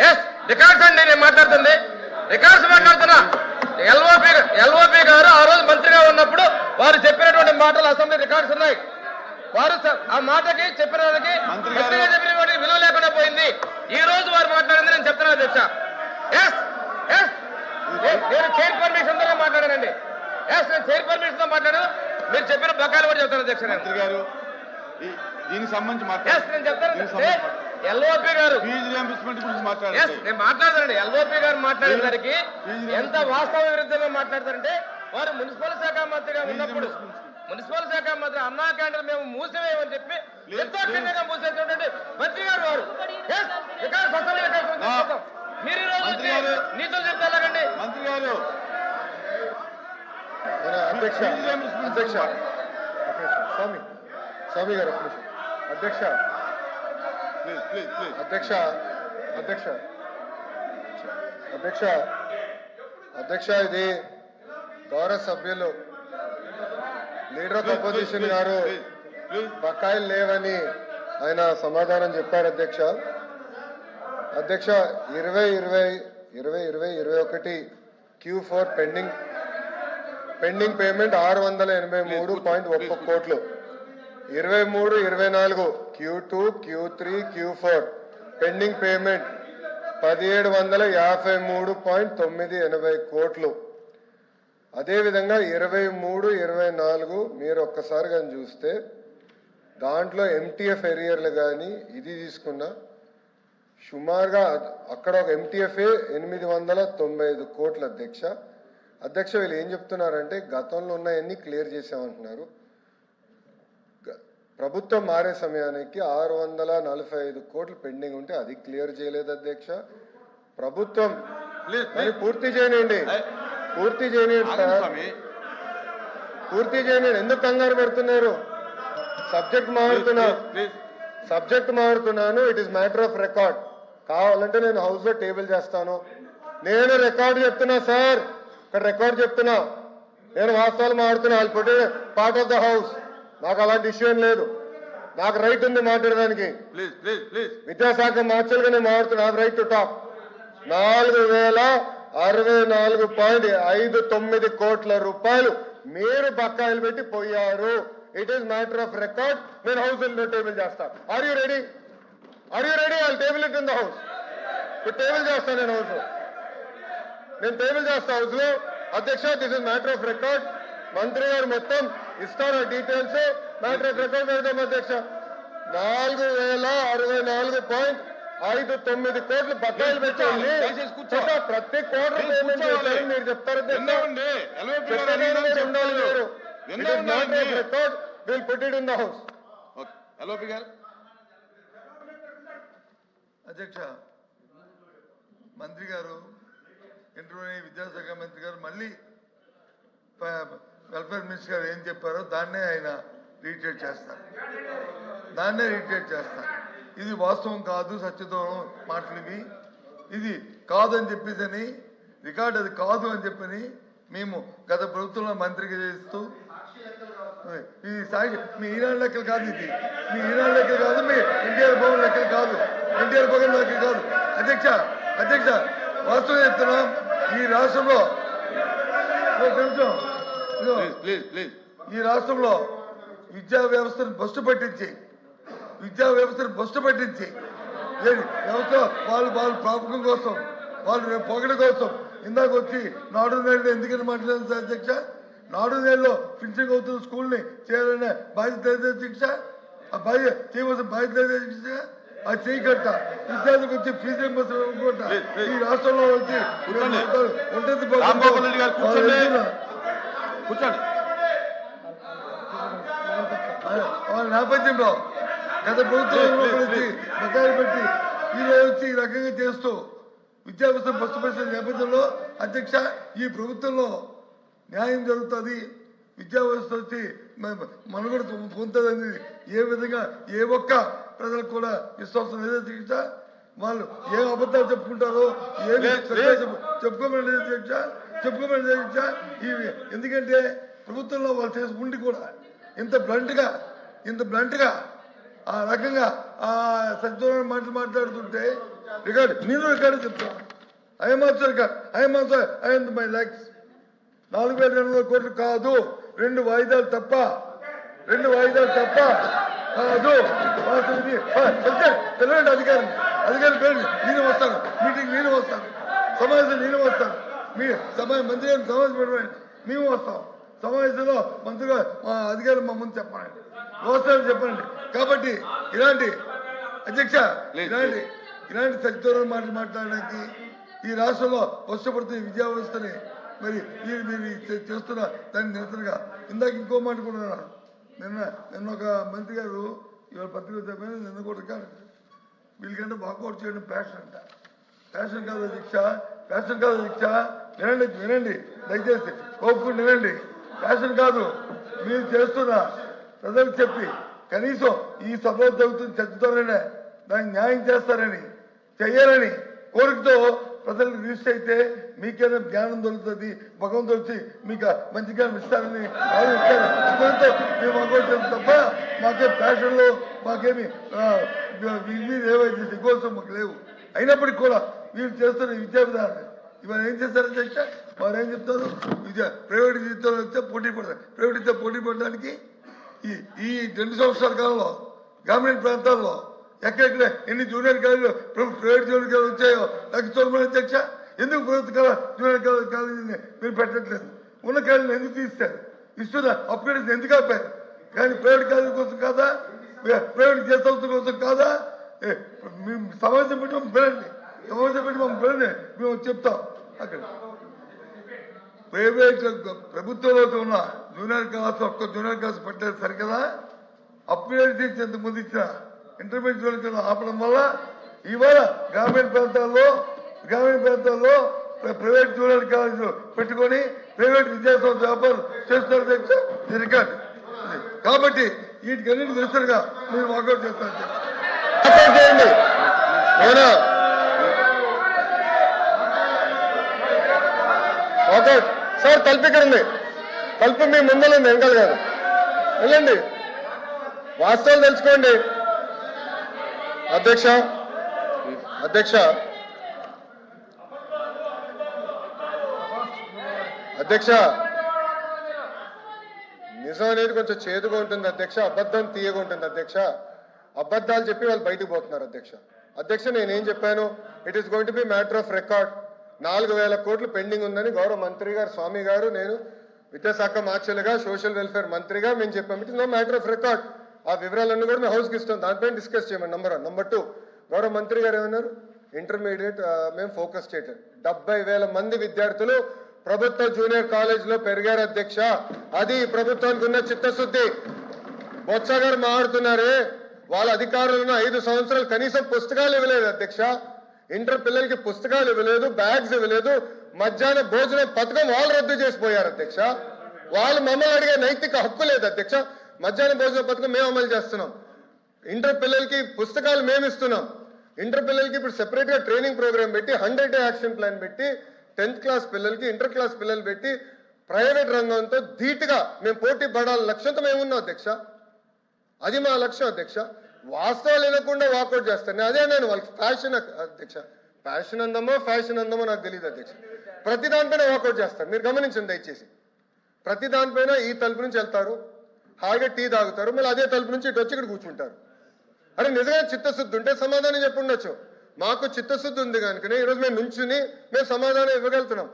Yes records అండి నేను మాట్లాడుతుంది రికార్డ్స్ మాట్లాడుతున్నా. ఎల్ఓపి గారు ఆ రోజు మంత్రిగా ఉన్నప్పుడు వారు చెప్పినటువంటి మాటలు అసెంబ్లీ రికార్డ్స్ ఉన్నాయి. వారు ఆ మాటకి చెప్పిన వాటికి విలువ లేకుండా పోయింది. ఈ రోజు వారు మాట్లాడింది నేను చెప్తున్నాను అధ్యక్ష. నేను చైర్ పర్మిషన్ తో మాట్లాడానండి. నేను చైర్ పర్మిషన్ తో మాట్లాడాను. మీరు చెప్పిన బకాయిలు కూడా చెప్తాను అధ్యక్ష. మంత్రి గారు దీనికి సంబంధించి నేను చెప్తాను. ఎల్ఓపి గారు నేను మాట్లాడతానండి. ఎల్ఓపి గారు మాట్లాడిన దానికి ఎంత వాస్తవ విరుద్ధంగా మాట్లాడతారంటే వారు మున్సిపల్ శాఖ మంత్రిగా ఉన్నప్పుడు మున్సిపల్ శాఖ మంత్రి అన్నా క్యాంటీన్ మేము మూసివేయమని చెప్పి నిర్దాక్షిణ్యంగా మూసేటువంటి మంత్రి గారు వారు. మీరు ఈరోజు నీతులు చెప్తే ఎలాగండి? మంత్రి గారు అధ్యక్ష అధ్యక్ష స్వామి గారు అధ్యక్ష అధ్యక్ష అధ్యక్ష అధ్యక్ష అధ్యక్ష ఇది గౌరవ సభ్యులు లీడర్ ఆఫ్ అపోజిషన్ గారు బకాయిలు లేవని ఆయన సమాధానం చెప్పారు అధ్యక్ష. అధ్యక్ష 2020-21 Q4 పెండింగ్ పేమెంట్ 683.1 కోట్లు. 23-24 Q2, Q3, Q4 pending payment 1753.980 కోట్లు. అదేవిధంగా 23-24 మీరు ఒక్కసారి కానీ చూస్తే దాంట్లో MTF ఎరియర్లు కానీ ఇది తీసుకున్నా సుమారుగా అక్కడ ఒక MTFఏ 895 కోట్లు అధ్యక్ష. అధ్యక్ష వీళ్ళు ఏం చెప్తున్నారంటే గతంలో ఉన్నాయన్నీ క్లియర్ చేసామంటున్నారు. ప్రభుత్వం మారే సమయానికి 645 కోట్లు పెండింగ్ ఉంటే అది క్లియర్ చేయలేదు అధ్యక్ష. ప్రభుత్వం పూర్తి చేయనండి పూర్తి చేయనండి సార్ పూర్తి చేయనండి. ఎందుకు కంగారు పడుతున్నారు? సబ్జెక్ట్ మారుతున్నాను. It is matter of record. కావాలంటే నేను హౌస్ లో టేబుల్ చేస్తాను. నేను రికార్డు చెప్తున్నా సార్. ఇక్కడ రికార్డు చెప్తున్నా. నేను వాస్తవాలు మారుతున్నా. I'll put it part of the house. నాకు అలాంటి ఇష్యూ ఏం లేదు. నాకు రైట్ ఉంది మాట్లాడడానికి. విద్యాశాఖ మార్చలుగా నేను మాట్లాడుతున్నా. Right to talk. 4064.59 కోట్ల రూపాయలు మీరు బకాయిలు పెట్టి పోయారు. It is matter of record. నేను హౌస్ లో టేబుల్ చేస్తాను. Are you ready? I table it in the house. Table చేస్తాను నేను హౌస్ లో. నేను టేబుల్ చేస్తా హౌస్ లో. అధ్యక్ష this is matter of record. మంత్రి గారు మొత్తం ఇస్తారు డీటెయిల్స్. మ్యాటర్ ఆఫ్ రికార్డ్ పెడతాం అధ్యక్ష. 4064.59 కోట్లు బకాయిలు పెట్టండి. ప్రతి కోట్ల పేమెంట్ చేస్తారని మీరు చెప్తారు ఉండాలి. మీరు record will put it in the house. అధ్యక్ష మంత్రి గారు ఇంటర్వ్యూ విద్యాశాఖ మంత్రి గారు మళ్ళీ వెల్ఫేర్ మినిస్టర్ గారు ఏం చెప్పారో దాన్నే ఆయన రీట్రేట్ చేస్తారు. ఇది వాస్తవం కాదు, సత్యదూరం మాటలు ఇవి. ఇది కాదని చెప్పేసి రికార్డు అది కాదు అని చెప్పని మేము గత ప్రభుత్వంలో మంత్రిగా చేస్తూ ఈ సాగి మీ ఈనాడు లెక్కలు కాదు. ఇది మీ ఈనాడు లెక్కలు కాదు. మీ ఎన్టీఆర్ భవన్ లెక్కలు కాదు. ఎన్టీఆర్ భవన్ లెక్కలు కాదు. అధ్యక్ష వాస్తవం చెప్తున్నాం. ఈ రాష్ట్రంలో విద్యా వ్యవస్థను బస్సు పట్టించి వ్యవస్థ వాళ్ళు ప్రాపకం కోసం వాళ్ళు పొగడ కోసం ఇందాక వచ్చి నాడు నేళ్ళు ఎందుకని మాట్లాడారు సార్ అధ్యక్ష? నాడు నేలలో ఫినిషింగ్ అవుతున్న స్కూల్ని చేయాలనే బాధ్యత అధ్యక్ష. ఆ చేయవలసిన బాధ్యత అధ్యక్ష. అది చేయకట్ట విద్యార్థికి వచ్చి ఫీజు రింబర్స్మెంట్ ఈ రాష్ట్రంలో వచ్చి ఉంటుంది. వాళ్ళ నేపథ్యంలో గత ప్రభుత్వంలో బకాయిలు పెట్టి ఈరోజు వచ్చి ఈ రకంగా చేస్తూ విద్యా వ్యవస్థ బస్సు పెట్టిన నేపథ్యంలో అధ్యక్ష ఈ ప్రభుత్వంలో న్యాయం జరుగుతుంది. విద్యా వ్యవస్థ వచ్చి మనుగడ పొందుతుందని ఏ విధంగా ఏ ఒక్క ప్రజలకు కూడా విశ్వాసం లేదు అధ్యక్ష. వాళ్ళు ఏ అబద్ధాలు చెప్పుకుంటారో ఏమి చెప్పుకోమని అధ్యక్ష. ఎందుకంటే ప్రభుత్వంలో వాళ్ళు చేసి ఉండి కూడా ఇంత బ్లంట్గా ఆ రకంగా ఆ సత్యనారాయణ మాట్లాడుతుంటే రికార్డు నేను రికార్డు చెప్తాను. I'm also record, I'm also I'm my likes. 4,200 కోట్లు కాదు, 2 వాయిదాలు తప్ప, 2 వాయిదాలు తప్ప కాదు. తెలియండి అధికారి పేరు నేను వస్తాను, మీటింగ్ నేను వస్తాను, సమావేశం నేను వస్తాను, మీ మంత్రి గారిని సమావేశం పెట్టండి, మేము వస్తాం. సమావేశంలో మంత్రిగా మా అధికారులు మా ముందు చెప్పండి, వస్తారని చెప్పండి. కాబట్టి ఇలాంటి అధ్యక్ష ఇలాంటి సచివాలయ మాటలు మాట్లాడడానికి ఈ రాష్ట్రంలో కష్టపడుతున్న విద్యా వ్యవస్థని మరి మీరు చేస్తున్న దాన్ని నిరసనగా ఇందాక ఇంకో మాట కూడా అన్నారు. నిన్న ఒక మంత్రి గారు ఇవాళ పత్రిక చెప్పిన నిన్న కూడా కాదు, వీళ్ళకంటే వాకౌట్ చేయడం ప్యాషన్ అంట. ప్యాషన్ కాదు అధ్యక్ష, ప్యాషన్ కాదు అధ్యక్ష. వినండి దయచేసి కోపుకుని వినండి. ప్యాషన్ కాదు, మీరు చేస్తున్న ప్రజలకు చెప్పి కనీసం ఈ సభలో జరుగుతున్న చర్చతోనే దానికి న్యాయం చేస్తారని చెయ్యాలని కోరికతో ప్రజలకు రిజిస్టర్ అయితే మీకేదో జ్ఞానం దొరుకుతుంది, భగవంతుడు వచ్చి మీకు మంచి జ్ఞానం ఇస్తారని మేము అనుకుంటాం తప్ప మాకేం ప్యాషన్లో మాకేమి ఏవైతే కోసం మాకు లేవు. అయినప్పటికీ కూడా వీళ్ళు చేస్తున్న విద్యా విధానం ఇవాళ ఏం చేస్తారని చెప్తే వారు ఏం చెప్తారు, ప్రైవేట్ జీవితంలో వస్తే పోటీ పడతారు. ప్రైవేట్ ఇస్తే పోటీ పడడానికి ఈ 2 సంవత్సరాల కాలంలో గ్రామీణ ప్రాంతాల్లో ఎక్కడెక్కడ ఎన్ని జూనియర్ కాలేజీలు ప్రైవేట్ జూనియర్ కాలేజీలు వచ్చాయో నాకు చూడమని అధ్యక్ష. ఎందుకు ప్రభుత్వ జూనియర్ కాలేజీని మీరు పెట్టట్లేదు? ఉన్న కాలేజీని ఎందుకు తీస్తారు? ఇస్తున్న అప్గ్రేడేషన్ ఎందుకు ఆపారు? కానీ ప్రైవేట్ కాలేజీ కోసం కాదా, ప్రైవేట్ గెస్ట్ హౌస్ కోసం కాదా? సమావేశం పెట్టి మమ్మల్ని పిలండి, సమావేశం పెట్టి మమ్మల్ని పిలండి, మేము చెప్తాం. అక్కడ ప్రైవేట్ ప్రభుత్వంలో ఉన్న జూనియర్ క్లాస్ ఒక్క జూనియర్ క్లాస్ పెట్టలేదు సరికదా? అప్గ్రేడ్ చేసి ఎంత ముందు ఇచ్చిన ఇంటర్మీడియట్ జూనియర్ ఆపడం వల్ల ఇవాళ గ్రామీణ ప్రాంతాల్లో ప్రైవేట్ జూనియర్ కాలేజీలు పెట్టుకొని ప్రైవేట్ విద్యాసంస్థ వ్యాపారం చేస్తున్నారు రికార్డు. కాబట్టి వీటికన్నిటి నిరసనగా మీరు వాకౌట్ చేస్తారు. సార్ తలుపు ఇక్కడ ఉంది, తలుపు మీ ముందర ఉంది, వెనకాల కాదు. వెళ్ళండి, వాస్తవాలు తెలుసుకోండి. అధ్యక్ష నిజం అనేది కొంచెం చేదుగా ఉంటుంది అధ్యక్ష, అబద్ధం తీయగా ఉంటుంది అధ్యక్ష. అబద్ధాలు చెప్పి వాళ్ళు బయటకు పోతున్నారు అధ్యక్ష. నేనేం చెప్పాను, it is going to be matter of record. 4,000 కోట్లు పెండింగ్ ఉందని గౌరవ మంత్రి గారు స్వామి గారు, నేను విద్యాశాఖ మార్చలుగా సోషల్ వెల్ఫేర్ మంత్రిగా మేము చెప్పాము. It is no matter of record. ఆ వివరాలన్నీ కూడా మేము హౌస్కి ఇస్తాం, దానిపైన డిస్కస్ చేయమని. నంబర్ 1. నంబర్ 2, గౌరవ మంత్రి గారు ఏమన్నారు, ఇంటర్మీడియట్ మేము ఫోకస్ చేయటం. 70,000 మంది విద్యార్థులు ప్రభుత్వ జూనియర్ కాలేజీలో పెరిగారు అధ్యక్ష. అది ప్రభుత్వానికి ఉన్న చిత్తశుద్ధి. బొత్స గారు మాట్లాడుతున్నారే, వాళ్ళ అధికారులను 5 సంవత్సరాలు కనీసం పుస్తకాలు ఇవ్వలేదు అధ్యక్ష. ఇంటర్ పిల్లలకి పుస్తకాలు ఇవ్వలేదు, బ్యాగ్స్ ఇవ్వలేదు, మధ్యాహ్న భోజన పథకం వాళ్ళు రద్దు చేసిపోయారు అధ్యక్ష. వాళ్ళు మమ్మల్ని అడిగే నైతిక హక్కు లేదు అధ్యక్ష. మధ్యాహ్న భోజన పథకం మేము అమలు చేస్తున్నాం, ఇంటర్ పిల్లలకి పుస్తకాలు మేము ఇస్తున్నాం. ఇంటర్ పిల్లలకి ఇప్పుడు సెపరేట్ గా ట్రైనింగ్ ప్రోగ్రామ్ పెట్టి 100 డే యాక్షన్ ప్లాన్ పెట్టి 10th క్లాస్ పిల్లలకి, ఇంటర్ క్లాస్ పిల్లలు పెట్టి ప్రైవేట్ రంగంతో ధీటుగా మేము పోటీ పడాలి లక్ష్యంతో మేము ఉన్నాం అధ్యక్ష. అది మా లక్ష్యం అధ్యక్ష. వాస్తవాలు వినకుండా వాకౌట్ చేస్తాను. అదే నేను వాళ్ళకి ఫ్యాషన్ అధ్యక్ష, ఫ్యాషన్ అందమో ఫ్యాషన్ అందమో నాకు తెలియదు అధ్యక్ష. ప్రతి దానిపైన వాకౌట్ చేస్తారు. మీరు గమనించండి దయచేసి. ప్రతి దానిపైన ఈ తలుపు నుంచి వెళ్తారు, హాయిగా టీ తాగుతారు, మళ్ళీ అదే తలుపు నుంచి ఇటు వచ్చి ఇక్కడ కూర్చుంటారు. అరే నిజంగా చిత్తశుద్ధి ఉంటే సమాధానం చెప్పుండొచ్చు. మాకు చిత్తశుద్ధి ఉంది కనుకనే ఈరోజు మేము నుంచుని మేము సమాధానం ఇవ్వగలుగుతున్నాం.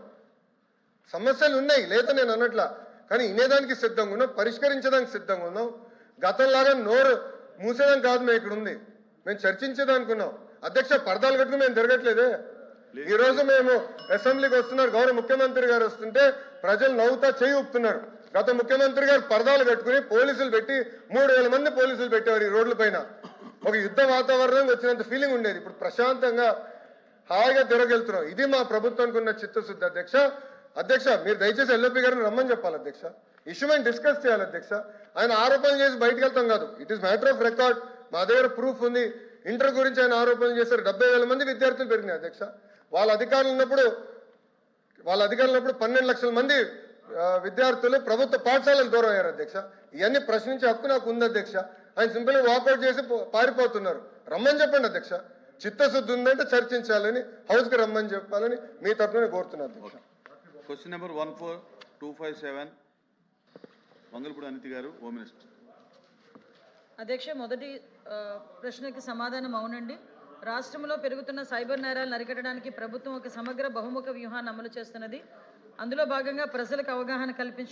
సమస్యలు ఉన్నాయి లేదా నేను అన్నట్లా, కానీ వినేదానికి సిద్ధంగా ఉన్నాం, పరిష్కరించడానికి సిద్ధంగా ఉన్నాం. గతంలాగా నోరు మూసేదాం కాదు మేము ఇక్కడ ఉంది, మేము చర్చించేదానికి ఉన్నాం అధ్యక్ష. పరదాలు కట్టుకుని మేము తిరగట్లేదే. ఈ రోజు మేము అసెంబ్లీకి వస్తున్నారు, గౌరవ ముఖ్యమంత్రి గారు వస్తుంటే ప్రజలు నవ్వుతా చేయి ఊపుతున్నారు. గత ముఖ్యమంత్రి గారు పరదాలు కట్టుకుని పోలీసులు పెట్టి 3,000 మంది పోలీసులు పెట్టేవారు ఈ రోడ్ల పైన. ఒక యుద్ధ వాతావరణం వచ్చినంత ఫీలింగ్ ఉండేది. ఇప్పుడు ప్రశాంతంగా హాయిగా తిరగలుగుతున్నాం. ఇది మా ప్రభుత్వానికి ఉన్న చిత్తశుద్ధి అధ్యక్ష. మీరు దయచేసి ఎల్ఓపి గారిని రమ్మని చెప్పాలి అధ్యక్ష. ఇష్యూ మేము డిస్కస్ చేయాలి అధ్యక్ష. ఆయన ఆరోపణలు చేసి బయటకు వెళ్తాం కాదు. It is matter of record. మా దగ్గర ప్రూఫ్ ఉంది. ఇంటర్ గురించి ఆయన ఆరోపణలు చేశారు. 70,000 మంది విద్యార్థులు పెరిగినాయి అధ్యక్ష. వాళ్ళ అధికారులు ఉన్నప్పుడు 12 లక్షల మంది విద్యార్థులు ప్రభుత్వ పాఠశాలకు దూరం అయ్యారు అధ్యక్ష. ఇవన్నీ ప్రశ్నించే హక్కు నాకు ఉంది అధ్యక్ష. ఆయన సింపుల్గా వాకౌట్ చేసి పారిపోతున్నారు. రమ్మని చెప్పండి అధ్యక్ష. చిత్తశుద్ధి ఉందంటే చర్చించాలని హౌస్కి రమ్మని చెప్పాలని మీ తరఫున కోరుతున్నాను అధ్యక్ష. క్వశ్చన్ నెంబర్ 14257 మంగళపూడి అనితి గారు, హోమ్ మినిస్టర్. అధ్యక్ష, మొదటి ప్రశ్నకి సమాధానం అవునండి. రాష్ట్రంలో పెరుగుతున్న సైబర్ నేరాలను అరికట్టడానికి ప్రభుత్వం ఒక సమగ్ర బహుముఖ వ్యూహాన్ని అమలు చేస్తున్నది. అందులో భాగంగా ప్రజలకు అవగాహన కల్పించ